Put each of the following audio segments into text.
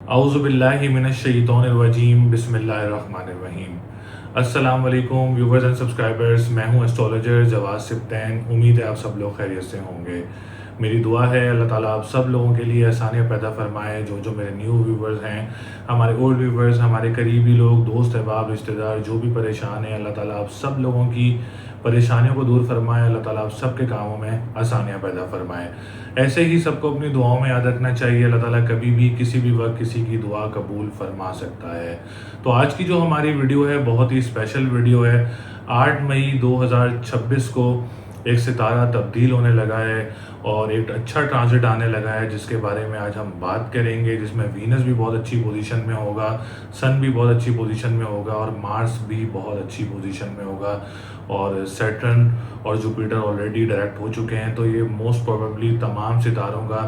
अऊज़ुबिल्लाहि मिनश्शैतानिर्रजीम बिस्मिल्लाहिर्रहमानिर्रहीम। अस्सलाम वालेकुम व्यूवर्स एंड सब्सक्राइबर्स, मैं हूं एस्ट्रोलॉजर जवाद सिब्तैन। उम्मीद है आप सब लोग खैरियत से होंगे। मेरी दुआ है अल्लाह ताला आप सब लोगों के लिए आसानियाँ पैदा फरमाए। जो जो मेरे न्यू व्यूवर्स हैं, हमारे ओल्ड व्यूवर्स, हमारे करीबी लोग, दोस्त अहबाब, रिश्तेदार जो भी परेशान हैं, अल्लाह ताला आप सब लोगों की परेशानियों को दूर फरमाए। अल्लाह ताला आप सब के कामों में आसानियाँ पैदा फरमाए। ऐसे ही सबको अपनी दुआओं में याद रखना चाहिए। अल्लाह ताला कभी भी किसी भी वक्त किसी की दुआ कबूल फरमा सकता है। तो आज की जो हमारी वीडियो है बहुत ही स्पेशल वीडियो है। 8 मई 2026 को एक सितारा तब्दील होने लगा है और एक अच्छा ट्रांजिट आने लगा है, जिसके बारे में आज हम बात करेंगे, जिसमें वीनस भी बहुत अच्छी पोजीशन में होगा, सन भी बहुत अच्छी पोजीशन में होगा और मार्स भी बहुत अच्छी पोजीशन में होगा और सैटर्न और जुपिटर ऑलरेडी डायरेक्ट हो चुके हैं। तो ये मोस्ट प्रोबेबली तमाम सितारों का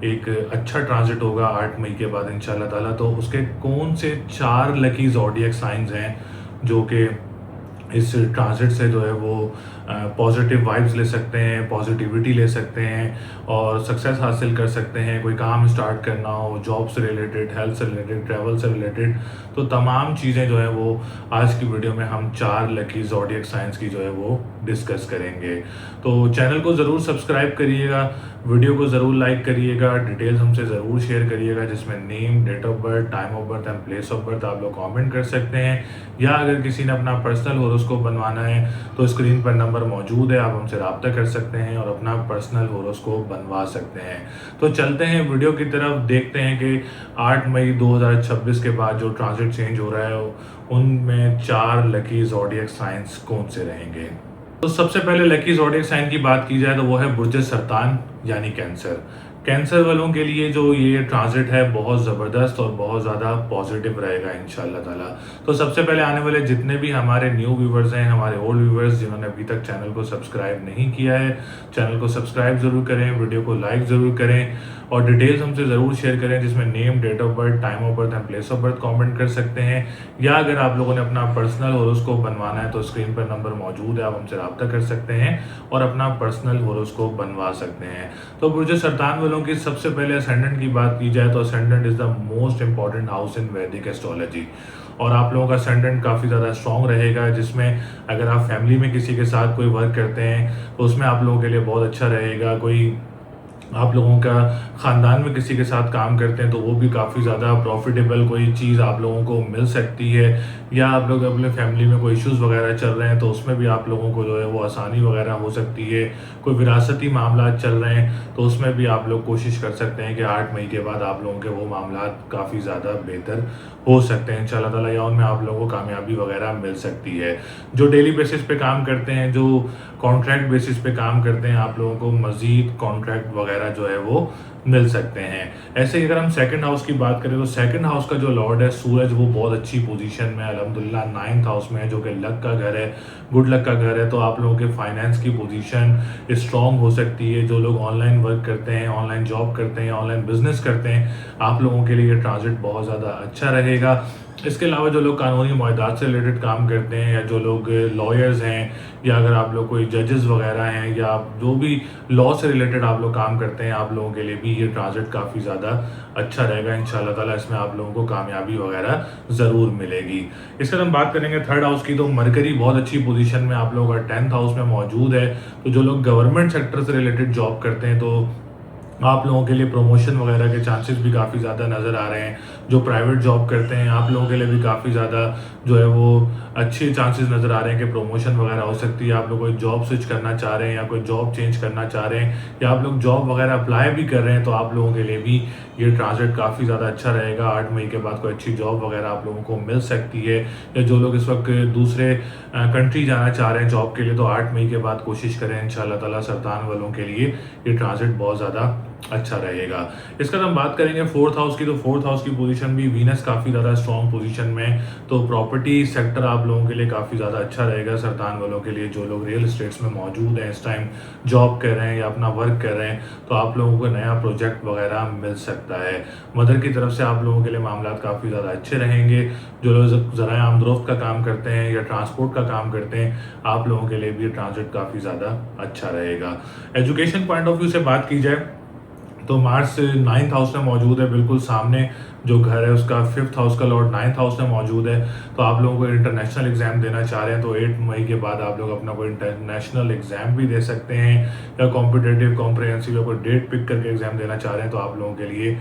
एक अच्छा ट्रांजिट होगा 8 मई के बाद इंशाल्लाह ताला। तो उसके कौन से 4 लकी ज़ोडिएक साइंस हैं जो कि इस ट्रांजिट से जो है वो पॉजिटिव वाइब्स ले सकते हैं, पॉजिटिविटी ले सकते हैं और सक्सेस हासिल कर सकते हैं। कोई काम स्टार्ट करना हो, जॉब से रिलेटेड, हेल्थ से रिलेटेड, ट्रैवल से रिलेटेड, तो तमाम चीज़ें जो है वो आज की वीडियो में हम 4 लकी ज़ोडिएक साइंस की जो है वो डिस्कस करेंगे। तो चैनल को ज़रूर सब्सक्राइब करिएगा, वीडियो को ज़रूर लाइक करिएगा, डिटेल्स हमसे ज़रूर शेयर करिएगा, जिसमें name, date of birth, time of birth and place of birth आप लोग कमेंट कर सकते हैं। या अगर किसी ने अपना पर्सनल होरोस्कोप बनवाना है तो स्क्रीन पर नंबर मौजूद है, आप हमसे रब्ता कर सकते हैं और अपना पर्सनल होरोस्कोप बनवा सकते हैं। तो चलते हैं वीडियो की तरफ, देखते हैं कि 8 मई 2026 के बाद जो ट्रांजिट चेंज हो रहा है उनमें 4 लकी ज़ोडिएक साइंस कौन से रहेंगे। तो सबसे पहले लकी ज़ोडिएक साइन की बात की जाए तो वो है बुर्ज सरतान यानी कैंसर। कैंसर वालों के लिए जो ये ट्रांजिट है बहुत ज़बरदस्त और बहुत ज़्यादा पॉजिटिव रहेगा इंशाल्लाह ताला। तो सबसे पहले आने वाले जितने भी हमारे न्यू व्यूवर्स हैं, हमारे ओल्ड व्यूवर्स जिन्होंने अभी तक चैनल को सब्सक्राइब नहीं किया है, चैनल को सब्सक्राइब ज़रूर करें, वीडियो को लाइक ज़रूर करें और डिटेल्स हमसे ज़रूर शेयर करें, जिसमें name, date of birth, time of birth and place of birth comment कर सकते हैं। या अगर आप लोगों ने अपना पर्सनल होरोस्कोप बनवाना है तो स्क्रीन पर नंबर मौजूद है, आप हमसे रब्ता कर सकते हैं और अपना पर्सनल होरोस्कोप बनवा सकते हैं। तो बुर्ज सरतान वालों की सबसे पहले असेंडेंट की बात की जाए तो ascendant is the most important house in वैदिक एस्ट्रोलॉजी और आप लोगों का असेंडेंट काफ़ी ज़्यादा स्ट्रॉन्ग रहेगा, जिसमें अगर आप फैमिली में किसी के साथ कोई वर्क करते हैं तो उसमें आप लोगों के लिए बहुत अच्छा रहेगा। कोई आप लोगों का ख़ानदान में किसी के साथ काम करते हैं तो वो भी काफ़ी ज़्यादा प्रॉफिटेबल कोई चीज़ आप लोगों को मिल सकती है। या आप लोग अपने फैमिली में कोई इश्यूज़ वगैरह चल रहे हैं तो उसमें भी आप लोगों को जो है वो आसानी वगैरह हो सकती है। कोई विरासती मामला चल रहे हैं तो उसमें भी आप लोग कोशिश कर सकते हैं कि 8 मई के बाद आप लोगों के वो मामला काफ़ी ज़्यादा बेहतर हो सकते हैं इंशाल्लाह ताला, या उनमें आप लोगों को कामयाबी वगैरह मिल सकती है। जो डेली बेसिस पे काम करते हैं, जो कॉन्ट्रैक्ट बेसिस पे काम करते हैं, आप लोगों को मज़ीद कॉन्ट्रैक्ट वगैरह जो है वो मिल सकते हैं। ऐसे ही अगर हम सेकंड हाउस की बात करें तो सेकंड हाउस का जो लॉर्ड है सूरज, वो बहुत अच्छी पोजीशन में अल्हम्दुलिल्लाह 9th हाउस में है, जो कि लक का घर है, गुड लक का घर है। तो आप लोगों के फाइनेंस की पोजीशन स्ट्रॉन्ग हो सकती है। जो लोग ऑनलाइन वर्क करते हैं, ऑनलाइन जॉब करते हैं, ऑनलाइन बिजनेस करते हैं, आप लोगों के लिए ये ट्रांजिट बहुत ज़्यादा अच्छा रहेगा। इसके अलावा जो लोग कानूनी मुआहदात से रिलेटेड काम करते हैं, या जो लोग लॉयर्स हैं, या अगर आप लोग कोई जजेस वगैरह हैं, या आप जो भी लॉ से रिलेटेड आप लोग काम करते हैं, आप लोगों के लिए भी ये ट्रांजिट काफ़ी ज़्यादा अच्छा रहेगा इंशाल्लाह ताला। इसमें आप लोगों को कामयाबी वगैरह ज़रूर मिलेगी। इसके बाद हम बात करेंगे थर्ड हाउस की, तो मरकरी बहुत अच्छी पोजीशन में आप लोगों का 10th हाउस में मौजूद है। तो जो लोग गवर्नमेंट सेक्टर से रिलेटेड जॉब करते हैं तो आप लोगों के लिए प्रमोशन वगैरह के चांसेस भी काफ़ी ज़्यादा नज़र आ रहे हैं। जो प्राइवेट जॉब करते हैं आप लोगों के लिए भी काफ़ी ज़्यादा जो है वो अच्छे चांसेस नज़र आ रहे हैं कि प्रमोशन वगैरह हो सकती है। आप लोग कोई जॉब स्विच करना चाह रहे हैं या कोई जॉब चेंज करना चाह रहे हैं, या आप लोग जॉब वगैरह अप्लाई भी कर रहे हैं, तो आप लोगों के लिए भी ये ट्रांजिट काफ़ी ज़्यादा अच्छा रहेगा। 8 मई के बाद कोई अच्छी जॉब वगैरह आप लोगों को मिल सकती है। या जो लोग इस वक्त दूसरे कंट्री जाना चाह रहे हैं जॉब के लिए, तो 8 मई के बाद कोशिश करें इंशाल्लाह ताला सरतान वालों के लिए ये ट्रांजिट बहुत ज़्यादा अच्छा रहेगा। इसके बाद हम बात करेंगे फोर्थ हाउस की, तो फोर्थ हाउस की पोजीशन भी वीनस काफ़ी ज़्यादा स्ट्रॉन्ग पोजीशन में, तो प्रॉपर्टी सेक्टर आप लोगों के लिए काफ़ी ज़्यादा अच्छा रहेगा सरतान वालों के लिए। जो लोग रियल इस्टेट्स में मौजूद हैं, इस टाइम जॉब कर रहे हैं या अपना वर्क कर रहे हैं, तो आप लोगों को नया प्रोजेक्ट वगैरह मिल सकता है। मदर की तरफ से आप लोगों के लिए मामला काफ़ी ज़्यादा अच्छे रहेंगे। जो लोग ज़राए आमदोरफ्त का काम करते हैं या ट्रांसपोर्ट का काम करते हैं, आप लोगों के लिए भी ट्रांजिट काफ़ी ज़्यादा अच्छा रहेगा। एजुकेशन पॉइंट ऑफ व्यू से बात की जाए تو مارس 9th ہاؤس میں موجود ہے، بالکل سامنے جو گھر ہے اس کا 5th ہاؤس کا لارڈ 9th ہاؤس میں موجود ہے. تو آپ لوگوں کو انٹرنیشنل ایگزام دینا چاہ رہے ہیں تو 8 مئی کے بعد آپ لوگ اپنا کوئی انٹرنیشنل ایگزام بھی دے سکتے ہیں، یا کمپٹیٹیو کمپریہنسو یا کوئی ڈیٹ پک کر کے ایگزام دینا چاہ رہے ہیں تو آپ لوگوں کے لیے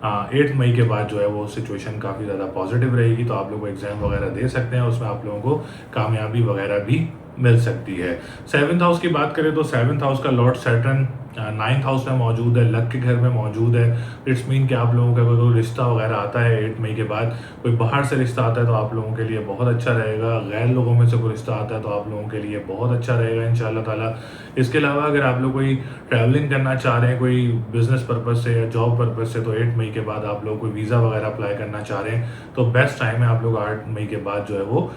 8 مئی کے بعد جو ہے وہ سچویشن کافی زیادہ پازیٹیو رہے گی. تو آپ لوگ ایگزام وغیرہ دے سکتے ہیں، اس میں آپ لوگوں کو کامیابی وغیرہ بھی مل سکتی ہے. 7th ہاؤس کی بات کریں تو 7th ہاؤس کا لارڈ سیٹرن 9th ہاؤس میں موجود ہے، لک کے گھر میں موجود ہے. اٹس مین کہ آپ لوگوں کا کوئی رشتہ وغیرہ آتا ہے 8 مئی کے بعد، کوئی باہر سے رشتہ آتا ہے تو آپ لوگوں کے لیے بہت اچھا رہے گا. غیر لوگوں میں سے کوئی رشتہ آتا ہے تو آپ لوگوں کے لیے بہت اچھا رہے گا انشاءاللہ تعالیٰ. اس کے علاوہ اگر آپ لوگ کوئی ٹریولنگ کرنا چاہ رہے ہیں کوئی بزنس پرپز سے یا جاب پرپز سے، تو 8 مئی کے بعد آپ لوگ کوئی ویزا وغیرہ اپلائی کرنا چاہ رہے ہیں تو بیسٹ ٹائم ہے. آپ لوگ 8 مئی کے بعد جو ہے وہ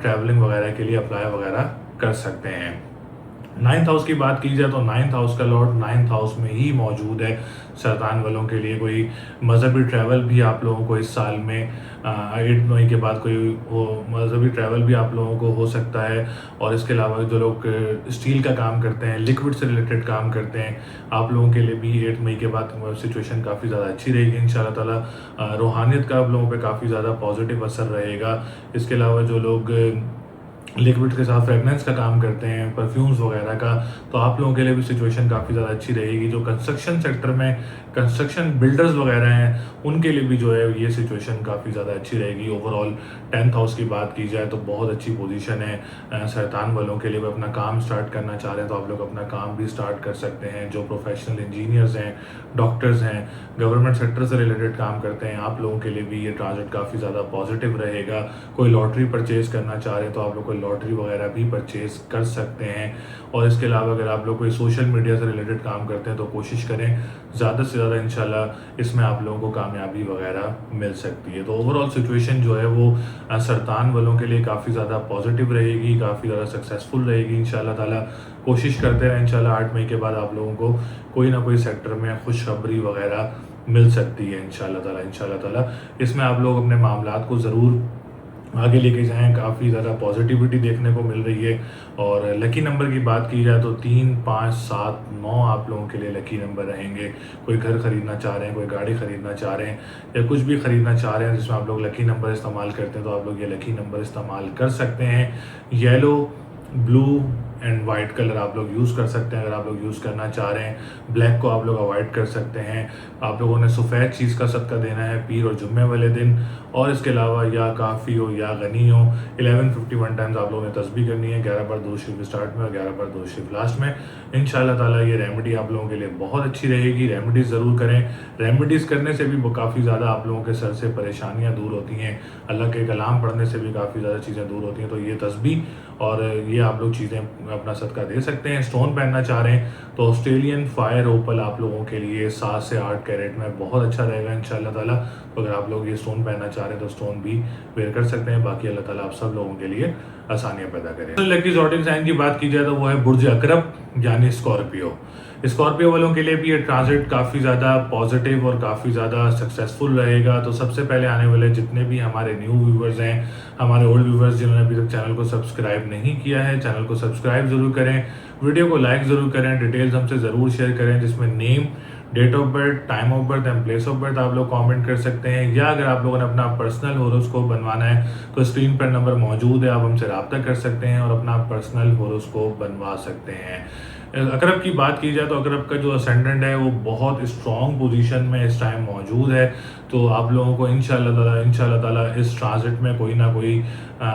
ٹریولنگ وغیرہ کے لیے اپلائی وغیرہ کر سکتے ہیں. 9th ہاؤس کی بات کی جائے تو 9th ہاؤس کا لارڈ 9th ہاؤس میں ہی موجود ہے. سرطان والوں کے لیے کوئی مذہبی ٹریول بھی آپ لوگوں کو اس سال میں 8 مئی کے بعد کوئی مذہبی ٹریول بھی آپ لوگوں کو ہو سکتا ہے. اور اس کے علاوہ جو لوگ اسٹیل کا کام کرتے ہیں، لکوڈ سے ریلیٹڈ کام کرتے ہیں، آپ لوگوں کے لیے بھی 8 مئی کے بعد سچویشن کافی زیادہ اچھی رہے گی انشاءاللہ تعالیٰ. روحانیت کا آپ لوگوں پہ کافی زیادہ پازیٹیو اثر رہے گا. اس کے علاوہ جو لوگ لکوڈ کے ساتھ فریگننس کا کام کرتے ہیں، پرفیومز وغیرہ کا، تو آپ لوگوں کے لیے بھی سچویشن کافی زیادہ اچھی رہے گی. جو کنسٹرکشن سیکٹر میں کنسٹرکشن بلڈرز وغیرہ ہیں ان کے لیے بھی جو ہے یہ سچویشن کافی زیادہ اچھی رہے گی. اوور آل 10th ہاؤس کی بات کی جائے تو بہت اچھی پوزیشن ہے. سرطان والوں کے لیے بھی اپنا کام سٹارٹ کرنا چاہ رہے ہیں تو آپ لوگ اپنا کام بھی سٹارٹ کر سکتے ہیں. جو پروفیشنل انجینئرز ہیں، ڈاکٹرز ہیں، گورنمنٹ سیکٹر سے ریلیٹڈ کام کرتے ہیں، آپ لوگوں کے لیے بھی یہ ٹرانزٹ کافی زیادہ پازیٹیو رہے گا. کوئی لاٹری پرچیز کرنا چاہ رہے ہیں تو آپ لوگ کوئی لاٹری وغیرہ بھی پرچیز کر سکتے ہیں. اور اس کے علاوہ اگر آپ لوگ کوئی سوشل میڈیا سے ریلیٹڈ کام کرتے ہیں تو کوشش کریں زیادہ سے زیادہ انشاءاللہ اس میں آپ لوگوں کو کامیابی وغیرہ مل سکتی ہے. تو اوور آل سچویشن جو ہے وہ سرطان والوں کے لیے کافی زیادہ پازیٹیو رہے گی، کافی زیادہ سکسیزفل رہے گی انشاءاللہ تعالیٰ. کوشش کرتے رہیں انشاءاللہ 8 مئی کے بعد آپ لوگوں کو کوئی نہ کوئی سیکٹر میں خوشخبری وغیرہ مل سکتی ہے انشاءاللہ تعالیٰ. اس میں آپ لوگ اپنے معاملات کو ضرور آگے لے کے جائیں. کافی زیادہ پازیٹیوٹی دیکھنے کو مل رہی ہے. اور لکی نمبر کی بات کی جائے تو 3، 5، 7، 9 آپ لوگوں کے لیے لکی نمبر رہیں گے. کوئی گھر خریدنا چاہ رہے ہیں، کوئی گاڑی خریدنا چاہ رہے ہیں، یا کچھ بھی خریدنا چاہ رہے ہیں جس میں آپ لوگ لکی نمبر استعمال کرتے ہیں تو آپ لوگ یہ لکی نمبر استعمال کر سکتے ہیں. Yellow, blue and white colour آپ لوگ یوز کر سکتے ہیں اگر آپ لوگ یوز کرنا چاہ رہے ہیں. بلیک کو آپ لوگ اوائڈ کر سکتے ہیں. آپ لوگوں نے سفید چیز کا صدقہ دینا ہے پیر اور جمعے والے دن. اور اس کے علاوہ یا کافی ہو یا غنی ہو 1151 ٹائمز آپ لوگوں نے تسبیح کرنی ہے. 11 بار درود شریف اسٹارٹ میں اور 11 بار درود شریف لاسٹ میں. انشاءاللہ تعالیٰ یہ ریمیڈی آپ لوگوں کے لیے بہت اچھی رہے گی. ریمیڈیز ضرور کریں. ریمیڈیز کرنے سے بھی کافی زیادہ آپ لوگوں کے سر سے پریشانیاں دور ہوتی ہیں. اللہ کے کلام پڑھنے سے بھی کافی زیادہ چیزیں دور ہوتی ہیں. تو یہ تسبیح اور یہ آپ لوگ چیزیں اپنا صدقہ دے سکتے ہیں. اسٹون پہننا چاہ رہے ہیں تو آسٹریلین فائر اوپل آپ لوگوں کے لیے 7 سے 8 کیرٹ میں بہت اچھا رہے گا انشاءاللہ تعالیٰ. تو اگر آپ لوگ یہ اسٹون پہننا چاہ رہے ہیں تو اسٹون بھی ویئر کر سکتے ہیں. باقی اللہ تعالیٰ آپ سب لوگوں کے لیے آسانیاں پیدا کریں. لکی زوڈک سائن کی بات کی جائے تو وہ ہے برج عقرب یعنی اسکارپیو. اسکارپیو والوں کے لیے بھی یہ ٹرانزٹ کافی زیادہ پازیٹیو اور کافی زیادہ سکسیزفل رہے گا. تو سب سے پہلے آنے والے جتنے بھی ہمارے نیو ویورز ہیں، ہمارے اولڈ ویورز جنہوں نے ابھی تک چینل کو سبسکرائب نہیں کیا ہے، چینل کو سبسکرائب ضرور کریں، ویڈیو کو لائک ضرور کریں، ڈیٹیلز ہم سے ضرور شیئر کریں جس میں name, date of birth, time of birth and place of birth آپ لوگ کامنٹ کر سکتے ہیں. یا اگر آپ لوگوں نے اپنا پرسنل ہوروسکوپ بنوانا ہے تو اسکرین پر نمبر موجود ہے، آپ ہم سے رابطہ کر سکتے ہیں اور اپنا پرسنل ہوروسکوپ بنوا سکتے ہیں. عقرب کی بات کی جائے تو عقرب کا جو اسینڈنٹ ہے وہ بہت اسٹرانگ پوزیشن میں اس ٹائم موجود ہے. تو آپ لوگوں کو انشاءاللہ تعالیٰ اس ٹرانزٹ میں کوئی نہ کوئی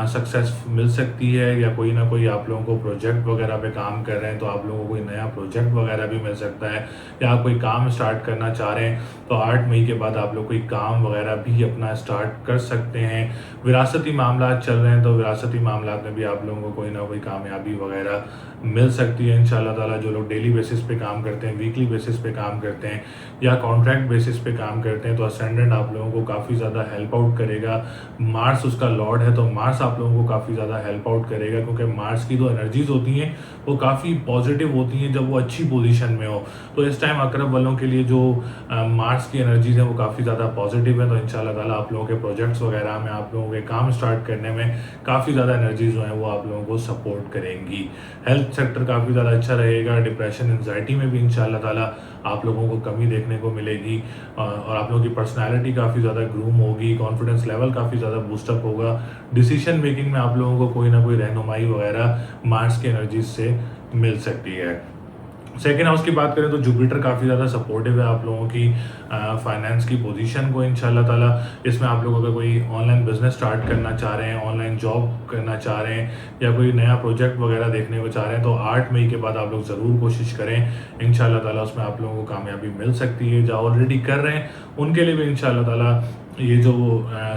سکسیس مل سکتی ہے، یا کوئی نہ کوئی آپ لوگوں کو پروجیکٹ وغیرہ پہ کام کر رہے ہیں تو آپ لوگوں کو کوئی نیا پروجیکٹ وغیرہ بھی مل سکتا ہے. یا آپ کوئی کام اسٹارٹ کرنا چاہ رہے ہیں تو 8 مئی کے بعد آپ لوگ کوئی کام وغیرہ بھی اپنا اسٹارٹ کر سکتے ہیں. وراثتی معاملات چل رہے ہیں تو وراثتی معاملات میں بھی آپ لوگوں کو کوئی نہ کوئی کامیابی وغیرہ مل سکتی ہے انشاءاللہ تعالیٰ. جو لوگ ڈیلی بیسس پہ کام کرتے ہیں، ویکلی بیسس پہ کام کرتے ہیں یا کانٹریکٹ بیسس پہ کام کرتے ہیں تو اسینڈنٹ آپ لوگوں کو کافی زیادہ ہیلپ آؤٹ کرے گا. مارس اس کا لارڈ ہے تو مارس آپ لوگوں کو کافی زیادہ ہیلپ آؤٹ کرے گا، کیونکہ مارس کی جو انرجیز ہوتی ہیں وہ کافی پازیٹیو ہوتی ہیں جب وہ اچھی پوزیشن میں ہو. تو اس ٹائم عقرب والوں کے لیے جو مارس کی انرجیز ہیں وہ کافی زیادہ پازیٹیو ہیں. تو انشاءاللہ تعالیٰ آپ لوگوں کے پروجیکٹس وغیرہ میں، آپ لوگوں کے کام اسٹارٹ کرنے میں کافی زیادہ انرجیز جو ہیں وہ آپ لوگوں کو سپورٹ کریں گی. ہیلتھ سیکٹر کافی زیادہ اچھا رہے گا. ڈپریشن، انزائٹی میں بھی انشاءاللہ تعالیٰ آپ لوگوں کو کمی دیکھنے کو ملے گی اور آپ لوگوں کی پرسنالٹی کافی زیادہ گروم ہوگی، کانفیڈنس لیول کافی زیادہ بوسٹ اپ ہوگا، ڈیسیشن میکنگ میں آپ لوگوں کو کوئی نہ کوئی رہنمائی وغیرہ مارس کی انرجیز سے مل سکتی ہے۔ سیکنڈ ہاؤس کی بات کریں تو جوپیٹر کافی زیادہ سپورٹیو ہے آپ لوگوں کی فائنینس کی پوزیشن کو انشاءاللہ تعالیٰ۔ اس میں آپ لوگ اگر کوئی آن لائن بزنس اسٹارٹ کرنا چاہ رہے ہیں، آن لائن جاب کرنا چاہ رہے ہیں یا کوئی نیا پروجیکٹ وغیرہ دیکھنے کو چاہ رہے ہیں تو 8 مئی کے بعد آپ لوگ ضرور کوشش کریں، انشاءاللہ تعالیٰ اس میں آپ لوگوں کو کامیابی مل سکتی ہے۔ جو آلریڈی کر رہے ہیں ان کے لیے بھی انشاءاللہ تعالیٰ یہ جو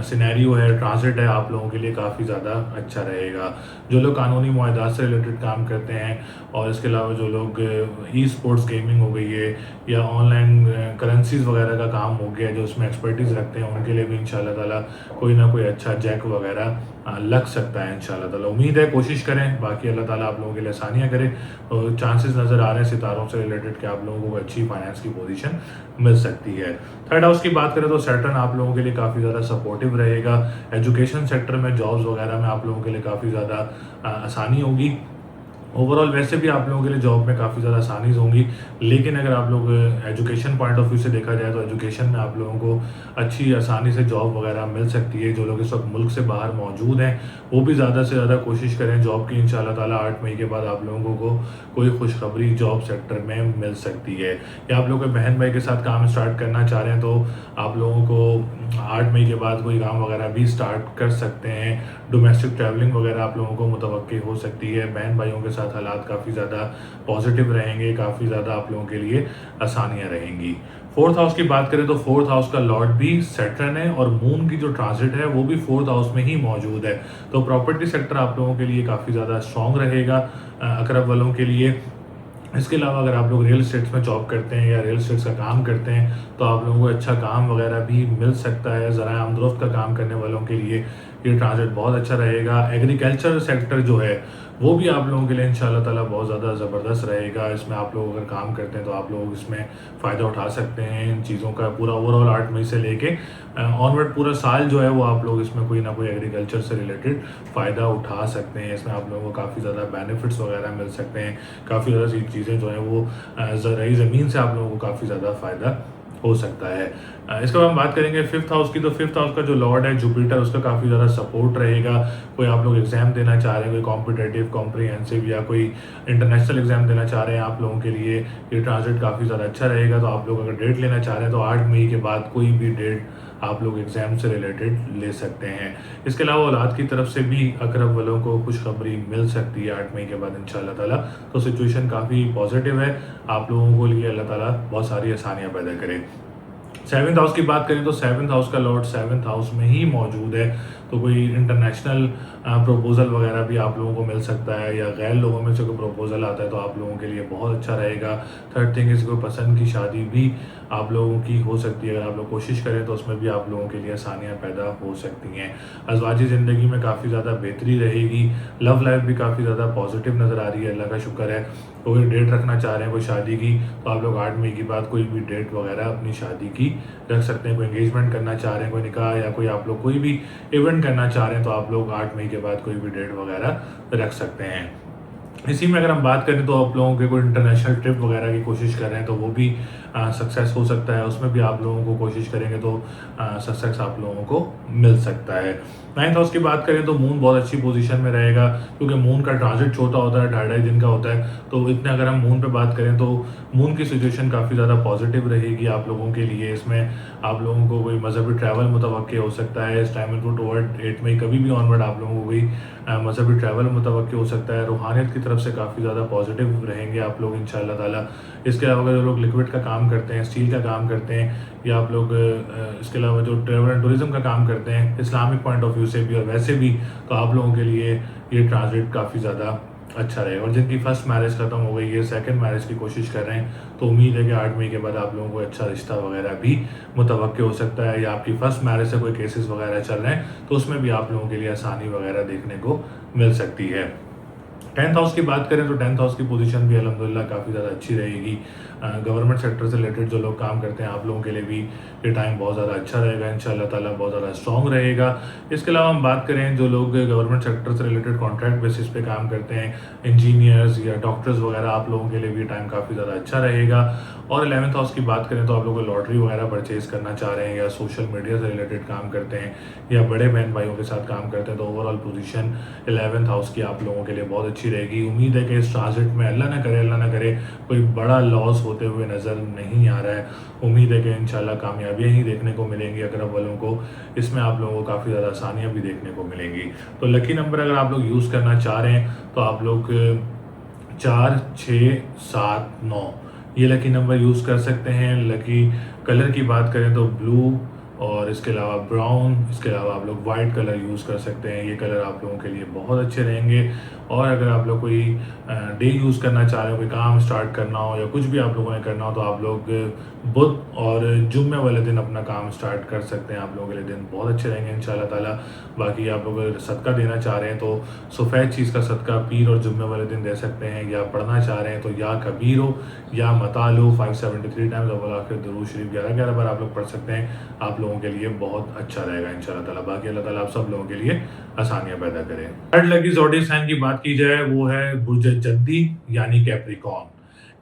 سینیریو ہے، ٹرانزٹ ہے، آپ لوگوں کے لیے کافی زیادہ اچھا رہے گا۔ جو لوگ قانونی معاہدات سے ریلیٹڈ کام کرتے ہیں اور اس کے علاوہ جو لوگ ای اسپورٹس گیمنگ ہو گئی ہے یا آن لائن کرنسیز وغیرہ کا کام ہو گیا جو اس میں ایکسپرٹیز رکھتے ہیں، ان کے لیے بھی انشاءاللہ تعالیٰ کوئی نہ کوئی اچھا جیک وغیرہ لگ سکتا ہے انشاءاللہ تعالیٰ۔ امید ہے کوشش کریں، باقی اللہ تعالیٰ آپ لوگوں کے لیے آسانیاں کرے۔ چانسز نظر آ رہے ہیں ستاروں سے ریلیٹڈ کہ آپ لوگوں کو اچھی فائنینس کی پوزیشن مل سکتی ہے۔ تھرڈ ہاؤس کی بات کریں تو سیٹرن آپ لوگوں کے لیے کافی زیادہ سپورٹیو رہے گا۔ ایجوکیشن سیکٹر میں جابز وغیرہ میں آپ لوگوں کے لیے کافی زیادہ آسانی ہوگی۔ اوور آل ویسے بھی آپ لوگوں کے لیے جاب میں کافی زیادہ آسانیز ہوں گی، لیکن اگر آپ لوگ ایجوکیشن پوائنٹ آف ویو سے دیکھا جائے تو ایجوکیشن میں آپ لوگوں کو اچھی آسانی سے جاب وغیرہ مل سکتی ہے۔ جو لوگ اس وقت ملک سے باہر موجود ہیں وہ بھی زیادہ سے زیادہ کوشش کریں جاب کی، انشاءاللہ تعالیٰ 8 مئی کے بعد آپ لوگوں کو کوئی خوشخبری جاب سیکٹر میں مل سکتی ہے۔ یا آپ لوگ بہن بھائی کے ساتھ کام اسٹارٹ کرنا چاہ رہے ہیں تو آپ لوگوں کو 8 مئی کے بعد کوئی کام وغیرہ بھی اسٹارٹ کر سکتے ہیں۔ ڈومیسٹک ٹریولنگ وغیرہ آپ لوگوں کو متوقع ہو سکتی ہے۔ بہن بھائیوں کے ساتھ حالات کافی زیادہ پازیٹیو رہیں گے، کافی زیادہ آپ لوگوں کے لیے آسانیاں رہیں گی۔ فورتھ ہاؤس کی بات کریں تو فورتھ ہاؤس کا لارڈ بھی سیٹرن ہے اور مون کی جو ٹرانزٹ ہے وہ بھی فورتھ ہاؤس میں ہی موجود ہے، تو پراپرٹی سیکٹر آپ لوگوں کے لیے کافی زیادہ اسٹرانگ رہے گا اقرب والوں کے لیے۔ اس کے علاوہ اگر آپ لوگ ریئل اسٹیٹ میں جاب کرتے ہیں یا ریئل اسٹیٹ کا کام کرتے ہیں تو آپ لوگوں کو اچھا کام وغیرہ بھی مل سکتا ہے۔ ذرائع آمدرفت کا کام کرنے والوں کے لیے یہ ٹرانزٹ بہت اچھا رہے گا۔ ایگریکلچر سیکٹر جو ہے وہ بھی آپ لوگوں کے لیے انشاءاللہ تعالیٰ بہت زیادہ زبردست رہے گا۔ اس میں آپ لوگ اگر کام کرتے ہیں تو آپ لوگ اس میں فائدہ اٹھا سکتے ہیں ان چیزوں کا۔ پورا اوور آل 8 مئی سے لے کے آنورڈ پورا سال جو ہے وہ آپ لوگ اس میں کوئی نہ کوئی ایگریکلچر سے ریلیٹڈ فائدہ اٹھا سکتے ہیں۔ اس میں آپ لوگوں کو کافی زیادہ بینیفٹس وغیرہ مل سکتے ہیں، کافی زیادہ سی چیزیں جو ہیں وہ زرعی زمین سے آپ لوگوں کو کافی زیادہ فائدہ ہو سکتا ہے۔ اس کے بعد ہم بات کریں گے ففتھ ہاؤس کی، تو ففتھ ہاؤس کا جو لارڈ ہے جوپیٹر، اس کا کافی زیادہ سپورٹ رہے گا۔ کوئی آپ لوگ ایگزام دینا چاہ رہے ہیں، کوئی کمپٹیٹیو کمپریہنسو یا کوئی انٹرنیشنل ایگزام دینا چاہ رہے ہیں، آپ لوگوں کے لیے یہ ٹرانزٹ کافی زیادہ اچھا رہے گا۔ تو آپ لوگ اگر ڈیٹ لینا چاہ رہے ہیں تو 8 مئی کے بعد کوئی بھی ڈیٹ آپ لوگ ایگزام سے ریلیٹڈ لے سکتے ہیں۔ اس کے علاوہ اولاد کی طرف سے بھی اقرب والوں کو خوشخبری مل سکتی ہے 8 مئی کے بعد انشاءاللہ تعالیٰ۔ تو سچویشن کافی پازیٹیو ہے، آپ لوگوں کو لیے اللہ تعالیٰ بہت ساری آسانیاں پیدا کرے۔ سیونتھ ہاؤس کی بات کریں تو سیونتھ ہاؤس کا لارڈ سیونتھ ہاؤس میں ہی موجود ہے، تو کوئی انٹرنیشنل پروپوزل وغیرہ بھی آپ لوگوں کو مل سکتا ہے، یا غیر لوگوں میں سے کوئی پروپوزل آتا ہے تو آپ لوگوں کے لیے بہت اچھا رہے گا۔ تھرڈ تھنگ اس کو پسند کی شادی بھی آپ لوگوں کی ہو سکتی ہے، اگر آپ لوگ کوشش کریں تو اس میں بھی آپ لوگوں کے لیے آسانیاں پیدا ہو سکتی ہیں۔ ازواجی زندگی میں کافی زیادہ بہتری رہے گی، لو لائف بھی کافی زیادہ پازیٹیو نظر آ رہی ہے، اللہ کا شکر ہے۔ کوئی ڈیٹ رکھنا چاہ رہے ہیں کوئی شادی کی تو آپ لوگ 8 مئی کے بعد کوئی بھی ڈیٹ وغیرہ اپنی شادی کی رکھ سکتے ہیں۔ کوئی انگیجمنٹ کرنا چاہ رہے ہیں، کوئی نکاح یا کوئی آپ لوگ کوئی بھی ایونٹ کرنا چاہ رہے ہیں تو آپ لوگ 8 مئی کے بعد کوئی بھی ڈیٹ وغیرہ رکھ سکتے ہیں۔ اسی میں اگر ہم بات کریں تو آپ لوگوں کے کوئی انٹرنیشنل ٹرپ وغیرہ کی کوشش کر رہے ہیں تو وہ بھی سکسیس ہو سکتا ہے، اس میں بھی آپ لوگوں کو کوشش کریں گے تو سکسیس آپ لوگوں کو مل سکتا ہے۔ 9th ہاؤس کی بات کریں تو مون بہت اچھی پوزیشن میں رہے گا، کیونکہ مون کا ٹرانزٹ چھوٹا ہوتا ہے، 2.5 دن کا ہوتا ہے، تو اتنے اگر ہم مون پہ بات کریں تو مون کی سچویشن کافی زیادہ پازیٹیو رہے گی آپ لوگوں کے لیے۔ اس میں آپ لوگوں کو کوئی مذہبی ٹریول متوقع ہو سکتا ہے اس ٹائم ٹو ٹورڈ 8 مئی، کبھی بھی آنورڈ آپ لوگوں کو کوئی مذہبی ٹریول متوقع ہو سکتا ہے۔ روحانیت کی طرف سے کافی زیادہ پازیٹیو رہیں گے آپ لوگ انشاءاللہ تعالیٰ۔ اس کے علاوہ جو لوگ لکوڈ کا کام کرتے ہیں، اسٹیل کا کام کرتے ہیں، یا آپ لوگ اس کے علاوہ جو ٹریول اینڈ ٹورزم کا کام کرتے ہیں اسلامک پوائنٹ آف ویو سے بھی اور ویسے بھی، تو آپ لوگوں کے لیے یہ ٹرانزٹ کافی زیادہ اچھا رہے گا۔ اور جن کی فرسٹ میرج ختم ہو گئی ہے، سیکنڈ میرج کی کوشش کر رہے ہیں تو امید ہے کہ 8 مئی کے بعد آپ لوگوں کو اچھا رشتہ وغیرہ بھی متوقع ہو سکتا ہے، یا آپ کی فرسٹ میرج سے کوئی کیسز وغیرہ چل رہے ہیں تو اس میں بھی آپ لوگوں کے لیے آسانی وغیرہ دیکھنے کو مل سکتی ہے۔ टेंथ हाउस की बात करें तो टेंथ हाउस की पोजीशन भी अल्हम्दुलिल्लाह काफ़ी ज़्यादा अच्छी रहेगी। गवर्नमेंट सेक्टर से रिलेटेड जो लोग काम करते हैं, आप लोगों के लिए भी ये टाइम बहुत ज़्यादा अच्छा रहेगा, इंशाअल्लाह ताला बहुत ज़्यादा स्ट्रॉन्ग रहेगा। इसके अलावा हम बात करें जो लोग गवर्नमेंट सेक्टर से रिलेटेड कॉन्ट्रैक्ट बेसिस पे काम करते हैं, इंजीनियर्स या डॉक्टर्स वगैरह, आप लोगों के लिए भी टाइम काफ़ी ज़्यादा अच्छा रहेगा। और 11th हाउस की बात करें तो आप लोग लॉटरी वगैरह परचेज़ करना चाह रहे हैं या सोशल मीडिया से रिलेटेड काम करते हैं या बड़े बहन भाइयों के साथ काम करते हैं, तो ओवरऑल पोजीशन 11th हाउस की आप लोगों के लिए बहुत अच्छी रहेगी। उम्मीद है कि इस ट्रांजिट में अल्लाह ना करे कोई बड़ा लॉस होते हुए नज़र नहीं आ रहा है। उम्मीद है कि इंशाल्लाह कामयाबियाँ ही देखने को मिलेंगी अक़रब वालों को। इसमें आप लोगों को काफ़ी ज़्यादा आसानियाँ भी देखने को मिलेंगी। तो लकी नंबर अगर आप लोग यूज़ करना चाह रहे हैं तो आप लोग 4, 6, 7, 9 ये लकी नंबर यूज़ कर सकते हैं। लकी कलर की बात करें तो ब्लू और इसके अलावा ब्राउन, इसके अलावा आप लोग वाइट कलर यूज़ कर सकते हैं। ये कलर आप लोगों के लिए बहुत अच्छे रहेंगे। और अगर आप लोग कोई डे यूज़ करना चाह रहे हो, कोई काम स्टार्ट करना हो या कुछ भी आप लोगों ने करना हो, तो आप लोग बुध और जुम्मे वाले दिन अपना काम स्टार्ट कर सकते हैं। आप लोगों के लिए दिन बहुत अच्छे रहेंगे इंशाल्लाह ताला। बाकी आप लोग अगर सदका देना चाह रहे हैं तो सफ़ेद चीज़ का सदका पीर और जुम्मे वाले दिन दे सकते हैं, या पढ़ना चाह रहे हैं तो या कबीर हो या मतालो 573 टाइम्स अव्वल आखिर दुरूद शरीफ 11-11 बार आप लोग पढ़ सकते हैं। आप लोगों के लिए बहुत अच्छा रहेगा इंशाल्लाह ताला। बाकी अल्लाह ताला आप सब लोगों के लिए आसानियाँ पैदा करें। थर्ड लकी ज़ोडिएक साइन की बात की जाए वो है बुर्ज जद्दी यानी कैप्रिकॉर्न।